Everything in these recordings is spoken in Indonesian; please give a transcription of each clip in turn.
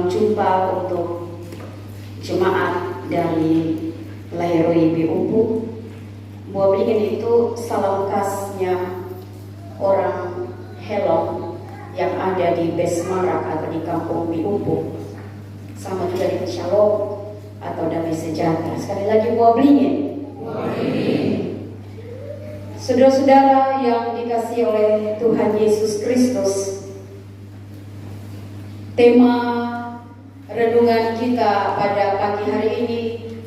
jumpa untuk jemaat dari Lahiroi Biupu. Buablingen itu salam khasnya orang Helong yang ada di Besmarak atau di kampung Biupu, sama juga di Shalom atau damai sejahtera. Sekali lagi Buablingen. Saudara-saudara yang dikasihi oleh Tuhan Yesus Kristus, tema renungan kita pada pagi hari ini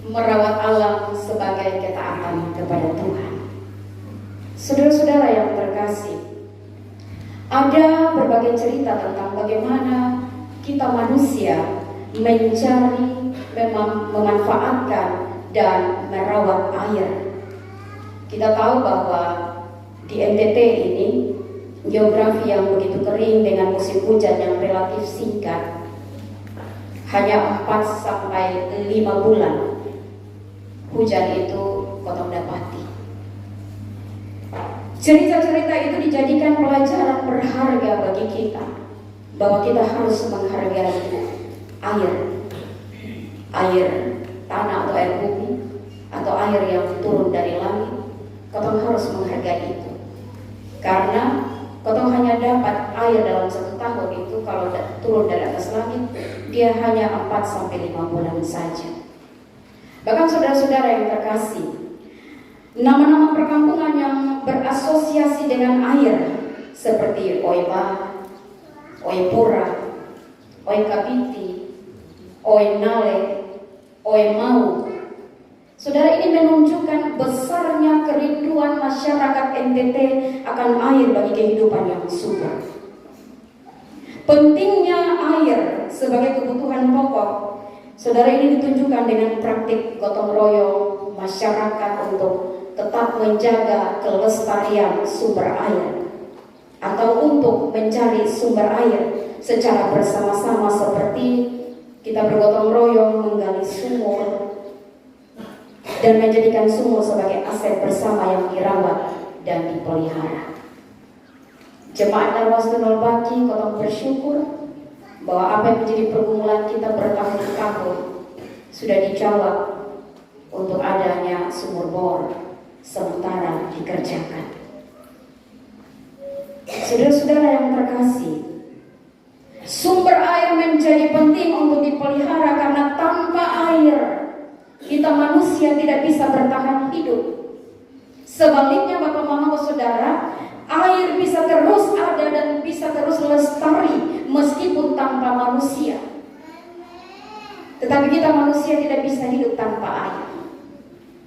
merawat alam sebagai ketaatan kepada Tuhan. Saudara-saudara yang terkasih, ada berbagai cerita tentang bagaimana kita manusia mencari, memanfaatkan dan merawat air. Kita tahu bahwa di NTT ini geografi yang begitu kering dengan musim hujan yang relatif singkat, hanya 4 sampai 5 bulan hujan itu kotong dapati. Cerita-cerita itu dijadikan pelajaran berharga bagi kita, bahwa kita harus menghargai air tanah atau air bumi atau air yang turun dari langit. Kotong harus menghargai itu, karena kotong hanya dapat air dalam 1 tahun itu kalau turun dari atas langit, dia hanya 4 sampai 5 bulan saja. Bahkan saudara-saudara yang terkasih, nama-nama perkampungan yang berasosiasi dengan air seperti Oiba, Oipura, Oikabiti, Oinale, Oimau, saudara, ini menunjukkan besarnya kerinduan masyarakat NTT akan air bagi kehidupan yang subur. Pentingnya air sebagai kebutuhan pokok, saudara, ini ditunjukkan dengan praktik gotong royong masyarakat untuk tetap menjaga kelestarian sumber air atau untuk mencari sumber air secara bersama-sama, seperti kita bergotong royong menggali sumur dan menjadikan sumur sebagai aset bersama yang dirawat dan dipelihara. Jemaat Darwastunul Baki, kotong bersyukur bahwa apa yang menjadi pergumulan kita bertahun-tahun sudah dijawab untuk adanya sumur bor sementara dikerjakan. Saudara-saudara yang terkasih, sumber air menjadi penting untuk dipelihara, karena tanpa air kita manusia tidak bisa bertahan hidup. Sebaliknya Bapak Mama Saudara, air bisa terus ada dan bisa terus lestari meskipun tanpa manusia. Tetapi kita manusia tidak bisa hidup tanpa air.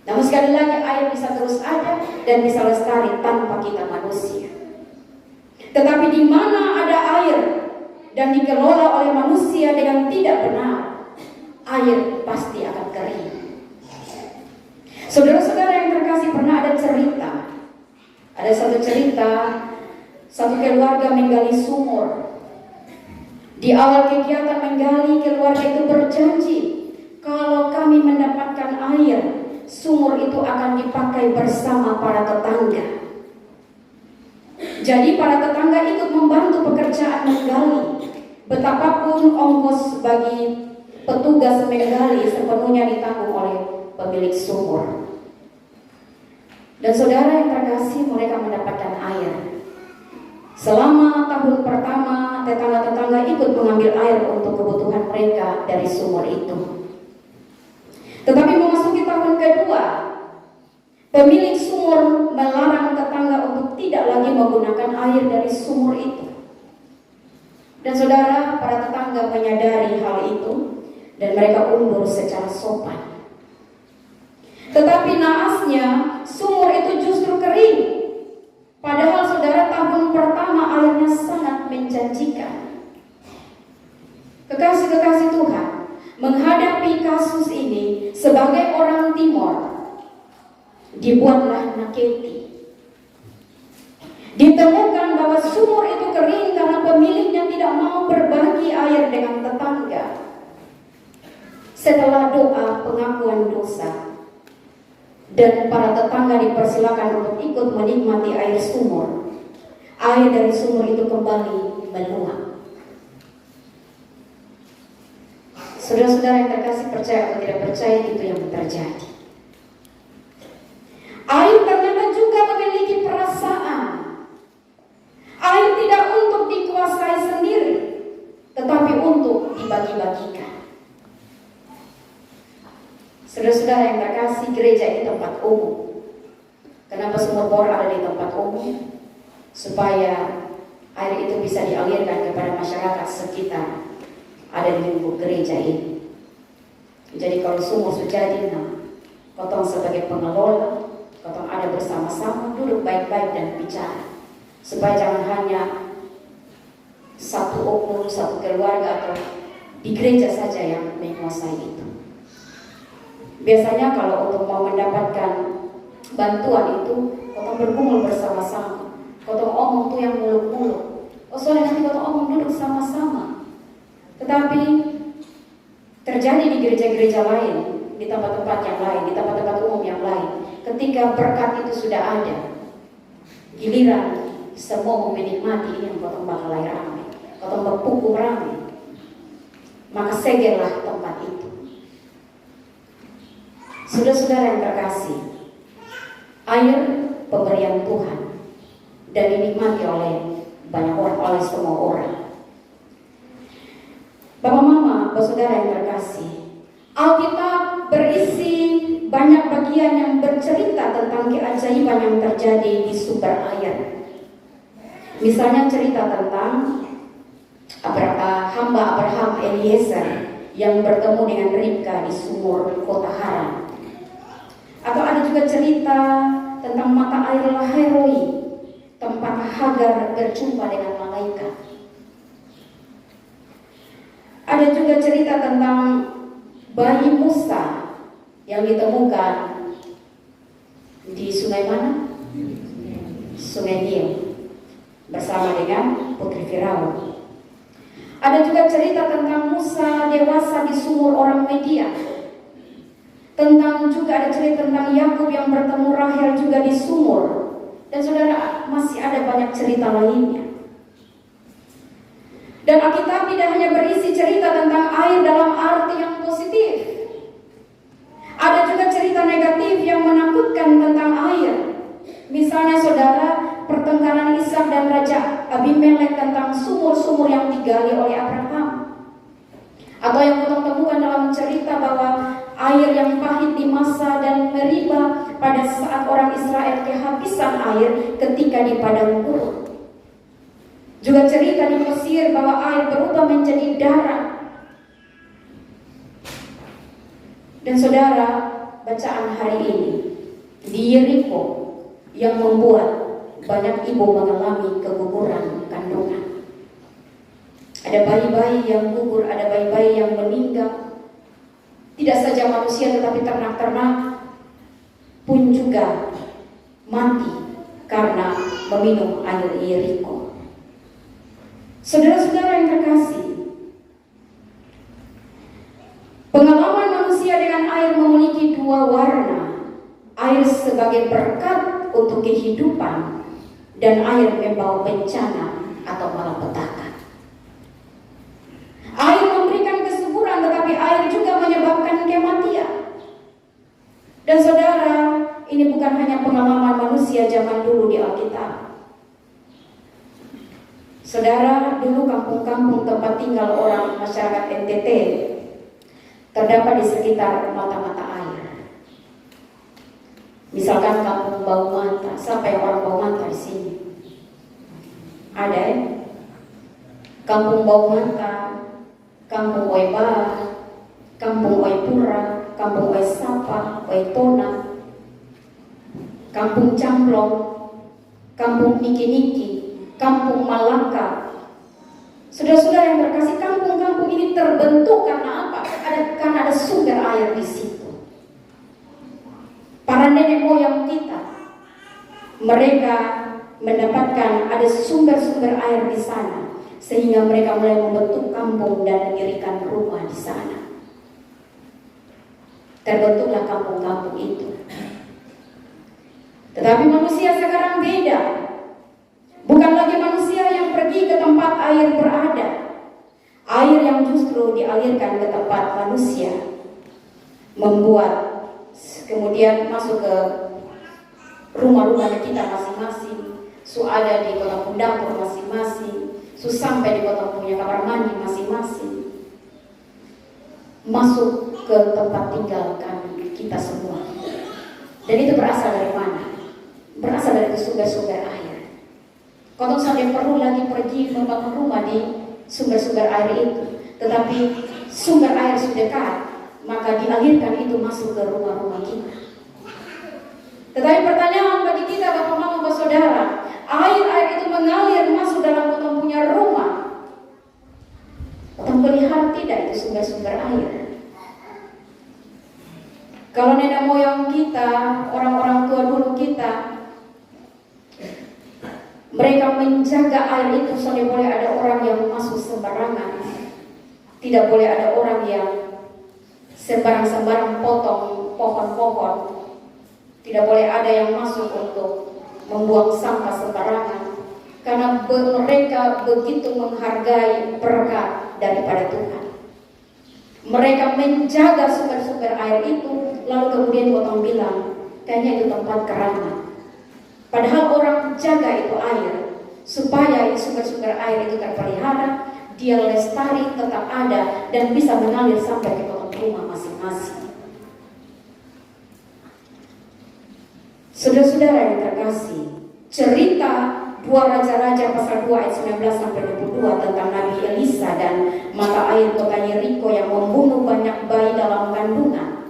Namun sekali lagi, air bisa terus ada dan bisa lestari tanpa kita manusia. Tetapi di mana ada air dan dikelola oleh manusia dengan tidak benar, air pasti akan kering. Saudara-saudara yang terkasih, pernah ada cerita. Ada satu cerita, satu keluarga menggali sumur. Di awal kegiatan menggali, keluarga itu berjanji, kalau kami mendapatkan air, sumur itu akan dipakai bersama para tetangga. Jadi para tetangga ikut membantu pekerjaan menggali. Betapapun ongkos bagi petugas menggali sepenuhnya ditanggung oleh pemilik sumur. Dan saudara yang terkasih, mereka mendapatkan air. Selama tahun pertama, tetangga-tetangga ikut mengambil air untuk kebutuhan mereka dari sumur itu. Tetapi memasuki tahun kedua, pemilik sumur melarang tetangga untuk tidak lagi menggunakan air dari sumur itu. Dan saudara, para tetangga menyadari hal itu dan mereka undur secara sopan. Tetapi naasnya, sumur itu justru kering. Padahal saudara, tahun pertama airnya sangat menjanjikan. Kekasih-kekasih Tuhan, menghadapi kasus ini sebagai orang Timor, dibuatlah naketi. Ditemukan bahwa sumur itu kering karena pemiliknya tidak mau berbagi air dengan tetangga. Setelah doa pengakuan dosa, dan para tetangga dipersilakan untuk ikut menikmati air sumur, air dari sumur itu kembali meluap. Saudara-saudara yang terkasih, percaya atau tidak percaya, itu yang terjadi. Air ternyata juga memiliki perasaan. Air tidak untuk dikuasai sendiri, tetapi untuk dibagi-bagikan. Saudara-saudara yang terkasih, gereja ini tempat umum. Kenapa sumur bor ada di tempat umum? Supaya air itu bisa dialirkan kepada masyarakat sekitar ada di lingkup gereja ini. Jadi kalau sumur sudah jadi, kotong sebagai pengelola, kotong ada bersama-sama, duduk baik-baik dan bicara, supaya jangan hanya satu oknum, satu keluarga atau di gereja saja yang menguasai itu. Biasanya kalau untuk mau mendapatkan bantuan itu, kotong berkumpul bersama-sama, kotong omong tuh yang muluk-muluk. Oh, soalnya nanti kotong omong duduk sama-sama. Tetapi terjadi di gereja-gereja lain, di tempat-tempat yang lain, di tempat-tempat umum yang lain. Ketika berkat itu sudah ada, giliran semua menikmati, ini yang kotong bakal ramai, kotong berpukul ramai, maka segellah tempat itu. Saudara-saudara yang terkasih, air pemberian Tuhan dan dinikmati oleh banyak orang, oleh semua orang. Bapak Mama, saudara yang terkasih, Alkitab berisi banyak bagian yang bercerita tentang keajaiban yang terjadi di sumber air. Misalnya cerita tentang hamba Abraham Eliezer yang bertemu dengan Ribka di sumur kota Haran. Atau ada juga cerita tentang mata air Lahairoi, tempat Hagar berjumpa dengan malaikat. Ada juga cerita tentang bayi Musa yang ditemukan di sungai mana? Sungai Nil bersama dengan putri Firaun. Ada juga cerita tentang Musa dewasa di sumur orang Media. Juga ada cerita tentang Yakub yang bertemu Rahel juga di sumur. Dan saudara, masih ada banyak cerita lainnya. Dan Alkitab tidak hanya berisi cerita tentang air dalam arti yang positif. Ada juga cerita negatif yang menakutkan tentang air. Misalnya saudara, pertengkaran Ishak dan Raja Abimelek tentang sumur-sumur yang digali oleh Abraham. Atau yang kita temukan dalam cerita bahwa air yang pahit di Masa dan Meriba pada saat orang Israel kehabisan air ketika di padang gurun. Juga cerita di Mesir bahwa air berubah menjadi darah. Dan saudara, bacaan hari ini di Yeriko yang membuat banyak ibu mengalami keguguran kandungan. Ada bayi-bayi yang gugur, ada bayi-bayi yang meninggal. Tidak saja manusia tetapi ternak-ternak pun juga mati karena meminum air Yeriko. Saudara-saudara yang terkasih, pengalaman manusia dengan air memiliki dua warna. Air sebagai berkat untuk kehidupan dan air membawa bencana atau malapetaka. Air memberikan kesuburan, tetapi air juga menyebabkan kematian. Dan saudara, ini bukan hanya pengalaman manusia zaman dulu di Alkitab. Saudara, dulu kampung-kampung tempat tinggal orang masyarakat NTT terdapat di sekitar mata-mata air. Misalkan kampung Baumanta, siapa yang orang Baumanta di sini? Ada ya? Kampung Baumanta, Kampung Oeba, Kampung Oepura, Kampung Oesapa, Oetona, Kampung Camplong, Kampung Niki-Niki, Kampung Malaka. Saudara-saudara yang terkasih, kampung-kampung ini terbentuk karena apa? Karena ada sumber air di situ. Para nenek moyang kita, mereka mendapatkan ada sumber-sumber air di sana, sehingga mereka mulai membentuk kampung dan mendirikan rumah di sana. Terbentuklah kampung-kampung itu. Tetapi manusia sekarang beda. Bukan lagi manusia yang pergi ke tempat air berada. Air yang justru dialirkan ke tempat manusia membuat kemudian masuk ke rumah-rumah kita masing-masing, ada di kotak dapur masing-masing, sampai di kotak punya kamar mandi masing-masing, masuk ke tempat tinggal kami kita semua. Dan itu berasal dari mana? Berasal dari sumber-sumber air. Kalau sampai perlu lagi pergi membangun rumah di sumber-sumber air itu, tetapi sumber air sudah dekat, maka dialirkan itu masuk ke rumah-rumah kita. Tetapi pertanyaan bagi kita, Bapak Mama, Bapak Saudara, air itu mengalir masuk dalam potong punya rumah. Potong pelihara tidak itu sumber-sumber air. Kalau nenek moyang kita, orang-orang tua dulu kita, mereka menjaga air itu soalnya boleh ada orang yang masuk sembarangan. Tidak boleh ada orang yang sembarang-sembarang potong pohon-pohon. Tidak boleh ada yang masuk untuk membuang sampah sembarangan. Karena mereka begitu menghargai berkat daripada Tuhan. Mereka menjaga sumber-sumber air itu, lalu kemudian potong bilang, kayaknya itu tempat keramat. Padahal orang jaga itu air, supaya sumber-sumber air itu terpelihara, dia lestari, tetap ada, dan bisa mengalir sampai ke kotak rumah masing-masing. Saudara-saudara yang terkasih, cerita 2 Raja-Raja pasal 2 ayat 19-22 tentang Nabi Elisa dan mata air kota Yeriko yang membunuh banyak bayi dalam kandungan.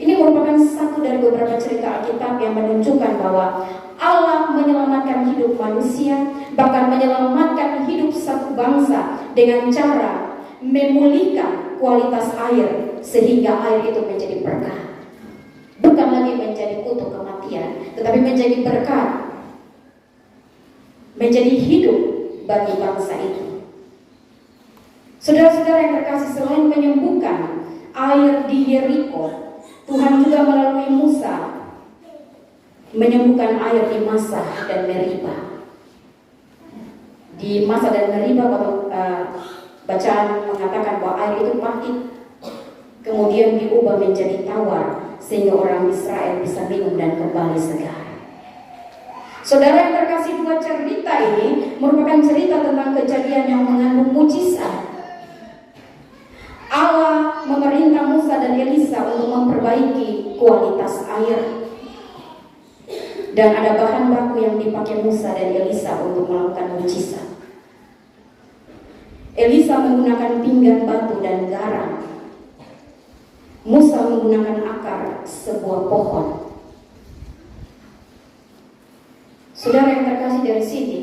Ini merupakan satu dari beberapa cerita Alkitab yang menunjukkan bahwa Allah menyelamatkan hidup manusia, bahkan menyelamatkan hidup satu bangsa dengan cara memulihkan kualitas air sehingga air itu menjadi berkah. Bukan lagi menjadi kutuk kematian, tetapi menjadi berkat, menjadi hidup bagi bangsa itu. Saudara-saudara yang terkasih, selain menyembuhkan air di Yeriko, Tuhan juga melalui Musa menyembuhkan air di Masa dan Meriba. Di Masa dan Meriba, bacaan mengatakan bahwa air itu pahit, kemudian diubah menjadi tawar, sehingga orang Israel bisa minum dan kembali segar. Saudara yang terkasih, 2 cerita ini merupakan cerita tentang kejadian yang mengandung mujizat. Allah memerintah Musa dan Elisa untuk memperbaiki kualitas air. Dan ada bahan baku yang dipakai Musa dan Elisa untuk melakukan mujizat. Elisa menggunakan pinggan batu dan garam. Musa menggunakan akar sebuah pohon. Saudara yang terkasih, dari sini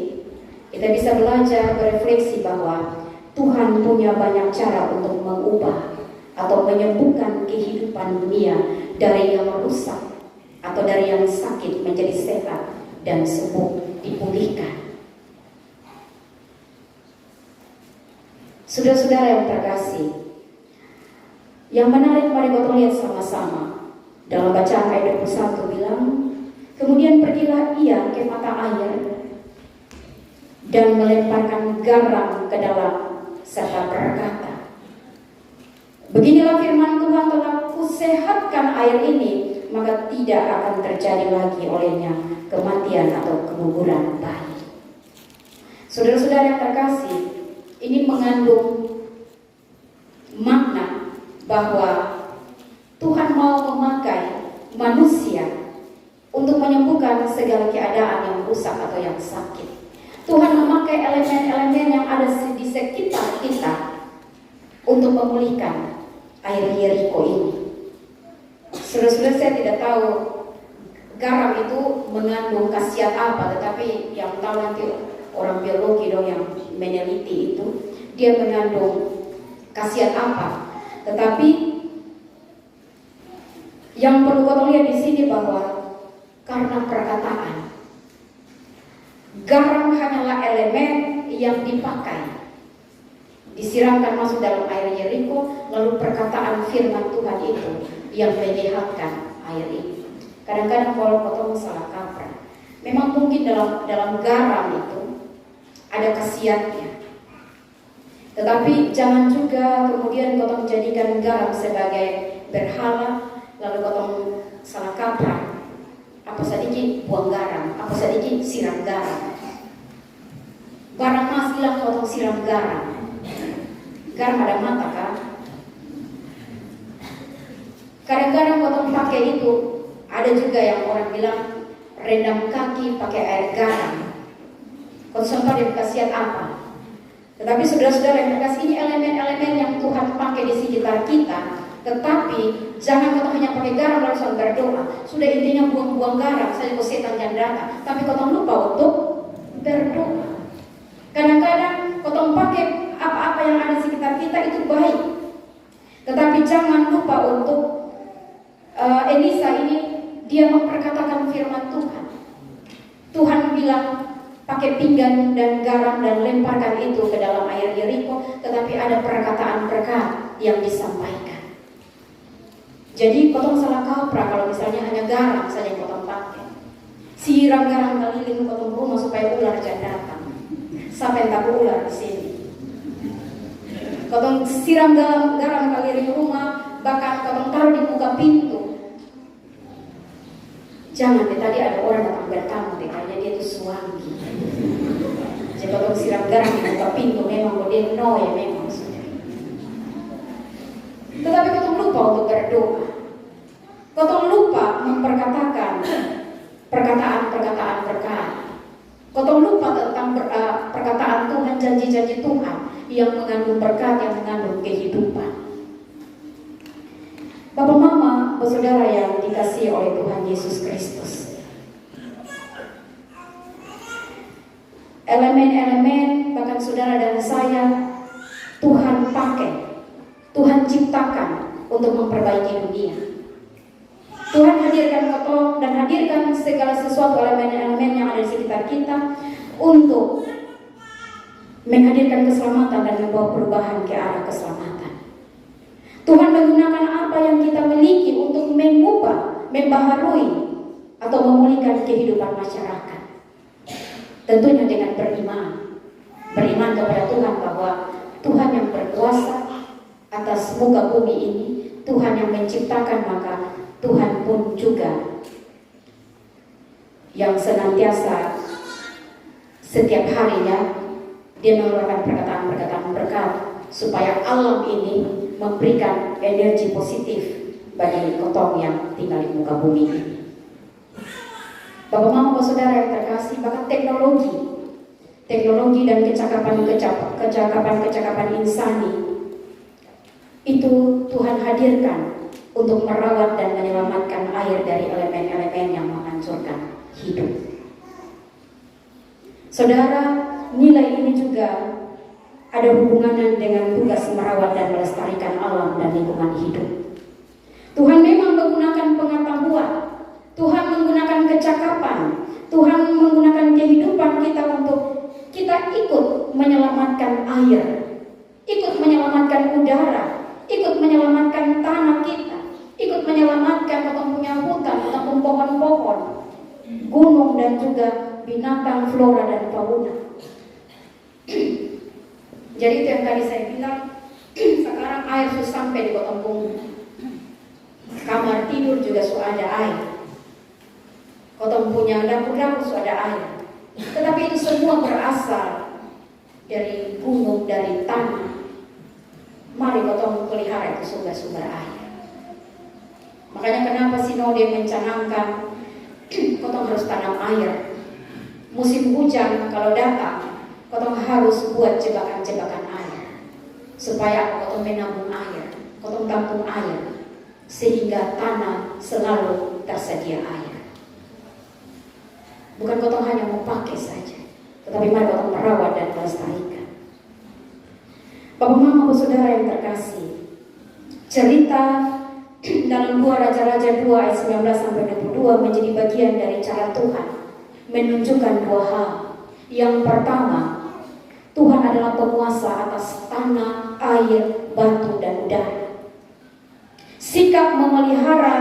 kita bisa belajar berefleksi bahwa Tuhan punya banyak cara untuk mengubah atau menyembuhkan kehidupan dunia dari yang rusak atau dari yang sakit menjadi sehat dan sembuh, dipulihkan. Saudara-saudara yang terkasih, yang menarik mari kita lihat sama-sama. Dalam bacaan ayat 21 bilang, kemudian pergilah ia ke mata air dan melemparkan garam ke dalam serta berkata, beginilah firman Tuhan, telah kusehatkan air ini, maka tidak akan terjadi lagi olehnya kematian atau keguguran bayi. Saudara-saudara yang terkasih, ini mengandung makna bahwa Tuhan mau memakai manusia untuk menyembuhkan segala keadaan yang rusak atau yang sakit. Tuhan memakai elemen-elemen yang ada di sekitar kita untuk memulihkan air Yeriko ini. Saudara-saudara, saya tidak tahu garam itu mengandung khasiat apa, tetapi yang tahu nanti orang biologi dong yang meneliti itu, dia mengandung khasiat apa. Tetapi yang perlu kita lihat di sini bahwa karena perkataan, garam hanyalah elemen yang dipakai, disiramkan masuk dalam air Yeriko, lalu perkataan firman Tuhan itu yang menyehatkan air ini. Kadang-kadang kalau potong salah kaprah, memang mungkin dalam garam itu ada khasiatnya. Tetapi jangan juga kemudian kotong jadikan garam sebagai berhala, lalu kotong salah kaprah. Apa sedikit buang garam, apa sedikit siram garam. Barang mas hilang kotong siram garam. Garam ada mata kan? Kadang-kadang kotong pakai itu, ada juga yang orang bilang rendam kaki pakai air garam. Kotong sempat dia kasihan apa? Tetapi saudara-saudara yang terkasih, ini elemen-elemen yang Tuhan pakai di sekitar kita. Tetapi jangan kau hanya pakai garam langsung berdoa. Sudah intinya buang-buang garam saja kau setan yang datang. Tapi kau lupa untuk berdoa. Kadang-kadang kau pakai apa-apa yang ada di sekitar kita itu baik. Tetapi jangan lupa untuk Elisa ini dia memperkatakan firman Tuhan. Tuhan bilang pakai pinggan dan garam dan lemparkan itu ke dalam air Yeriko, tetapi ada perkataan berkat yang disampaikan. Jadi potong salah kaprah kalau misalnya hanya garam saja potong pakai. Siram garam keliling potong rumah supaya ular jangan datang. Sampai tak ular di sini. Potong siram garam keliling rumah, bahkan potong taruh di muka pintu. Jangan deh, tadi ada orang datang bertamu deh, kayaknya dia itu suami. Jadi potong siram garam di muka pintu memang dia no ya memang sudah. Tetapi kau lupa untuk berdoa. Kau lupa memperkatakan perkataan-perkataan berkat. Kau lupa tentang perkataan Tuhan, janji-janji Tuhan yang mengandung berkat, yang mengandung kehidupan. Bapak Mama, saudara yang dikasihi oleh Tuhan Yesus Kristus. Elemen-elemen bahkan saudara dan saya Tuhan pakai, Tuhan ciptakan untuk memperbaiki dunia. Tuhan hadirkan kotong dan hadirkan segala sesuatu elemen-elemen yang ada di sekitar kita untuk menghadirkan keselamatan dan membawa perubahan ke arah keselamatan. Tuhan menggunakan apa yang kita miliki untuk mengubah, membaharui atau memulihkan kehidupan masyarakat. Tentunya dengan beriman kepada Tuhan bahwa Tuhan yang berkuasa atas muka bumi ini, Tuhan yang menciptakan, maka Tuhan pun juga yang senantiasa setiap harinya dia mengeluarkan perkataan-perkataan berkat supaya alam ini memberikan energi positif bagi kotong yang tinggal di muka bumi ini. Bapak Mama, saudara yang terkasih, bahkan teknologi dan kecakapan insani itu Tuhan hadirkan untuk merawat dan menyelamatkan air dari elemen-elemen yang menghancurkan hidup. Saudara, nilai ini juga ada hubungannya dengan tugas merawat dan melestarikan alam dan lingkungan hidup. Tuhan memang menggunakan pengetahuan, Tuhan menggunakan kecakapan, Tuhan menggunakan kehidupan kita untuk kita ikut menyelamatkan air, ikut menyelamatkan udara, ikut menyelamatkan tanah kita, ikut menyelamatkan potong punya hutan ataupun pohon-pohon, gunung dan juga binatang, flora dan fauna. Jadi itu yang tadi saya bilang, sekarang air sudah sampai di potong bumi. Kamar tidur juga sudah ada air. Potong punya dapur-dapur sudah ada air. Tetapi itu semua berasal dari gunung, dari tanah. Mari potong pelihara itu sumber-sumber air. Makanya kenapa Sinode mencanangkan potong harus tanam air. Musim hujan kalau datang, potong harus buat jebakan-jebakan air supaya potong menabung air, potong tampung air sehingga tanah selalu tersedia air. Bukan potong hanya mau pakai saja, tetapi mari potong merawat dan melestarikan. Bapak Mama, saudara yang terkasih, cerita dalam 2 Raja-Raja 2 ayat 19-22 menjadi bagian dari cara Tuhan menunjukkan 2 hal. Yang pertama, Tuhan adalah penguasa atas tanah, air, batu, dan udara. Sikap memelihara,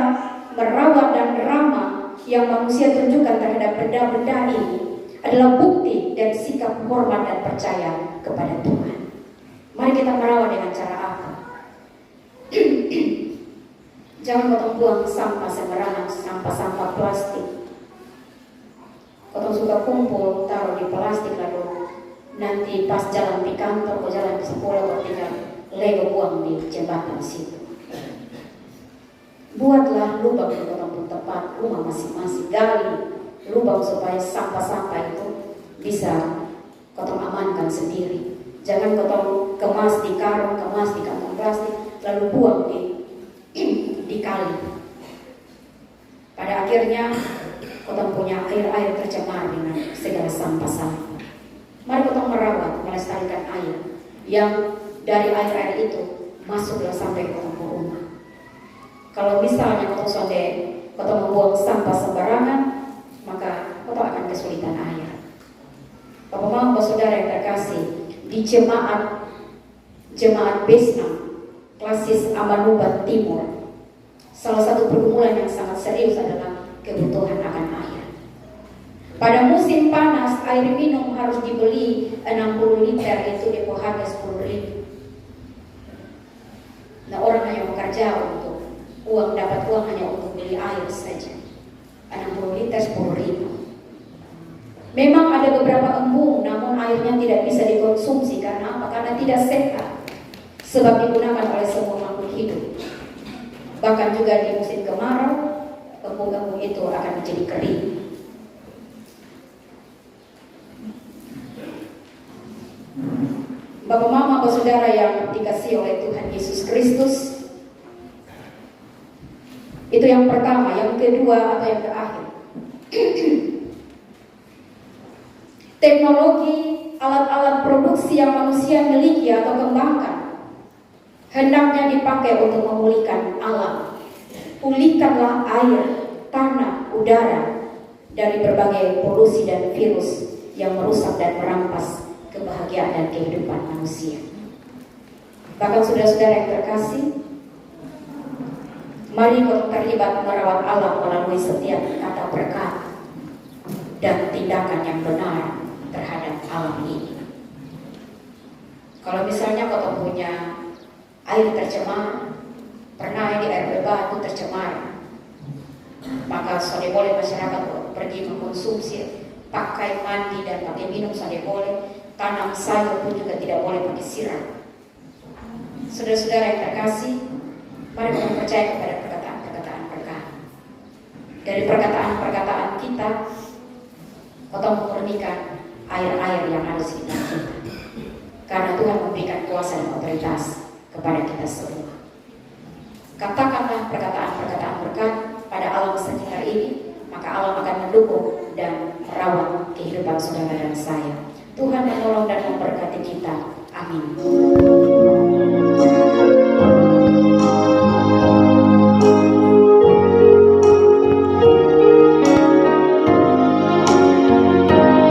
merawat, dan ramah yang manusia tunjukkan terhadap benda-benda ini adalah bukti dan sikap hormat dan percaya kepada Tuhan. Mari kita merawat dengan cara apa? Jangan potong buang sampah sembarangan, sampah-sampah plastik. Potong suka kumpul, taruh di plastik, lalu nanti pas jalan di kantor, atau jalan di sekolah, atau tinggal lego buang di jembatan situ. Buatlah lubang di tempat rumah masing-masing, gali lubang supaya sampah-sampah itu bisa kotong amankan sendiri. Jangan kotong kemas di karung, kemas di kantong plastik, lalu buang di kali. Pada akhirnya kotong punya air tercemar dengan segala sampah-sampah. Mari kotong merawat, melestarikan air yang dari air itu masuklah sampai ke rumah. Kalau misalnya kotong membuang sampah sembarangan, maka kotong akan kesulitan air. Bapak Mama, saudara yang terkasih, di jemaat Besna Klasis Amanubat Timur, salah satu pergumulan yang sangat serius adalah kebutuhan akan air. Pada musim panas, air minum harus dibeli 60 liter, itu depo harga 10.000. Nah, orang hanya bekerja untuk dapat uang hanya untuk beli air saja. 60 liter 10.000. Memang ada beberapa embung, namun airnya tidak bisa dikonsumsi. Karena apa? Karena tidak sehat, sebab digunakan oleh semua makhluk hidup. Bahkan juga di musim kemarau, embung-embung itu akan menjadi kering. Bapak Mama, saudara yang dikasihi oleh Tuhan Yesus Kristus, itu yang pertama. Yang kedua atau yang terakhir, teknologi, alat-alat produksi yang manusia miliki atau kembangkan hendaknya dipakai untuk memulihkan alam. Pulihkanlah air, tanah, udara dari berbagai polusi dan virus yang merusak dan merampas kebahagiaan dan kehidupan manusia. Bahkan saudara-saudara yang terkasih, mari kita terlibat merawat alam melalui setiap kata berkata dan tindakan yang benar terhadap alam ini. Kalau misalnya kau punya air tercemar, pernah di air berbatu tercemar, maka sudah boleh masyarakat pergi mengkonsumsi, pakai mandi dan pakai minum sudah boleh, tanam sayur pun juga tidak boleh pakai siram. Saudara-saudara yang terkasih, mari kita percaya kepada perkataan-perkataan berkah. Dari perkataan-perkataan kita, kau memurnikan air-air yang ada di sekitar kita. Karena Tuhan memberikan kuasa dan otoritas kepada kita semua. Katakanlah perkataan-perkataan berkat pada alam sekitar ini, maka alam akan mendukung dan merawat kehidupan saudara dan saya. Tuhan menolong dan memberkati kita. Amin.